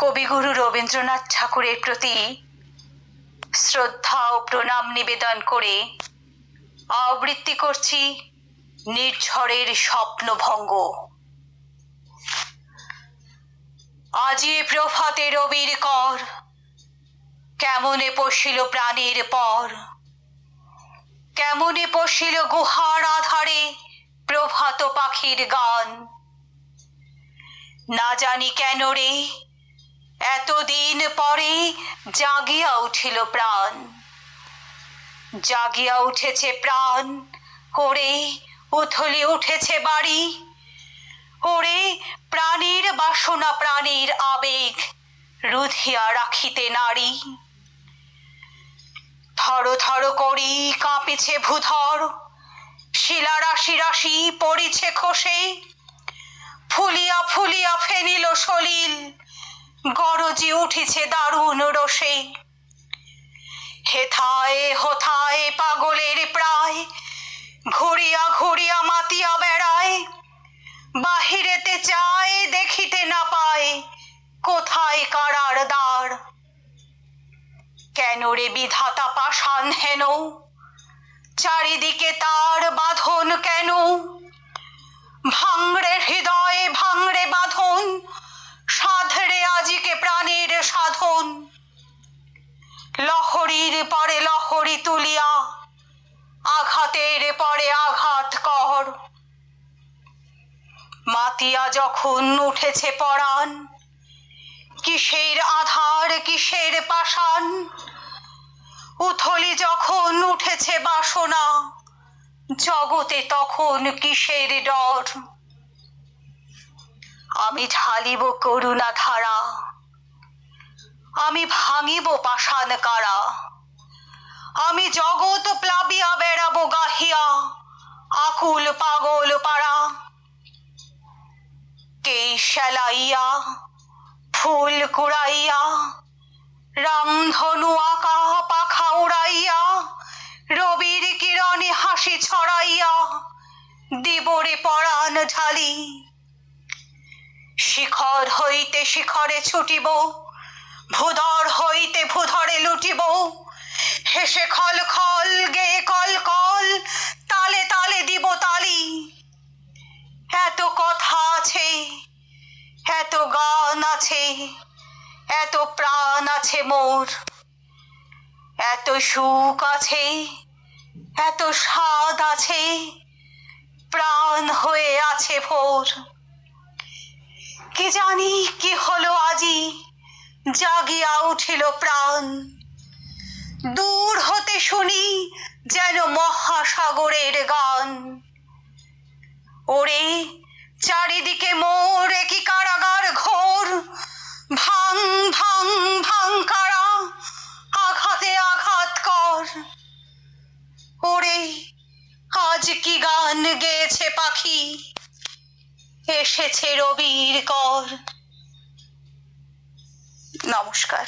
কবিগুরু রবীন্দ্রনাথ ঠাকুরের প্রতি শ্রদ্ধা ও প্রণাম নিবেদন করে আবৃত্তি করছি নির্ঝরের স্বপ্নভঙ্গ। আজি প্রভাতে রবির কর, কেমনে পশিল প্রাণীর পর, কেমনে পশিল গুহার আধারে প্রভাত পাখির গান। না জানি কেন রে এতদিন পরে জাগিয়া উঠিল প্রাণ, জাগিয়া উঠেছে প্রাণ, ওরে উথলি উঠেছে বাড়ি, ওরে প্রাণীর বাসনা প্রাণীর আবেগ রুধিয়া রাখিতে নারী। থর থর করি কাঁপিছে ভূধর, শিলা রাশি রাশি পড়িছে খসে, ফুলিয়া ফুলিয়া ফেনিল সলিল, গরজি উঠিছে দারুণ রোষে। হেথায় হোথায় পাগলের প্রায়, ঘুরিয়া ঘুরিয়া মাতিয়া বেড়ায়, বাহিরেতে চায় দেখিতে না পায় কোথায় কারার দ্বার। কেন রে বিধাতা পাষাণ হেন, চারিদিকে তার বাঁধন কেন? ভাঙড়ে হৃদয়ে ভাঙড়ে বাঁধন, সাধরে আজিকে প্রাণের সাধন। লহরীর পরে লহরী তুলিয়া, আঘাতের পরে আঘাত কর। মাতিয়া যখন উঠেছে পরাণ, কিসের আধার কিসের পাষাণ। উথলি যখন উঠেছে বাসনা, জগতে তখন কিসের ডর। আমি ঢালিব করুণা ধারা, আমি ভাঙিব পাষাণ কারা। আমি জগৎ প্লাবিয়া বেড়াবো গাহিয়া আকুল পাগল পাড়া। কে সেলাইয়া ফুল কুড়াইয়া, রামধনু আঁকা পাখা উড়াইয়া, রবির কিরণে হাসি ছড়াইয়া দিবরে পরাণ ঢালি। শিখর হইতে শিখরে ছুটিব, ভূধর হইতে ভূধরে লুটিব। হেসে খল খল গেয়ে কল কল, তালে তালে দিব তালি। এত কথা আছে, এত গান আছে, এত প্রাণ আছে মোর, এত সুখ আছে, এত স্বাদ আছে, প্রাণ হয়ে আছে ভোর। কি জানি কি হলো আজি, জাগিয়া উঠিল প্রাণ। দূর হতে শুনি যেন মহাসাগরের গান। ওরে চারিদিকে মোর কি কারাগার ঘোর, ভাঙ ভাঙ ভাঙ কারা, আঘাতে আঘাত কর। ওরে আজ কি গান গেয়েছে পাখি, এসেছে রবির কর। নমস্কার।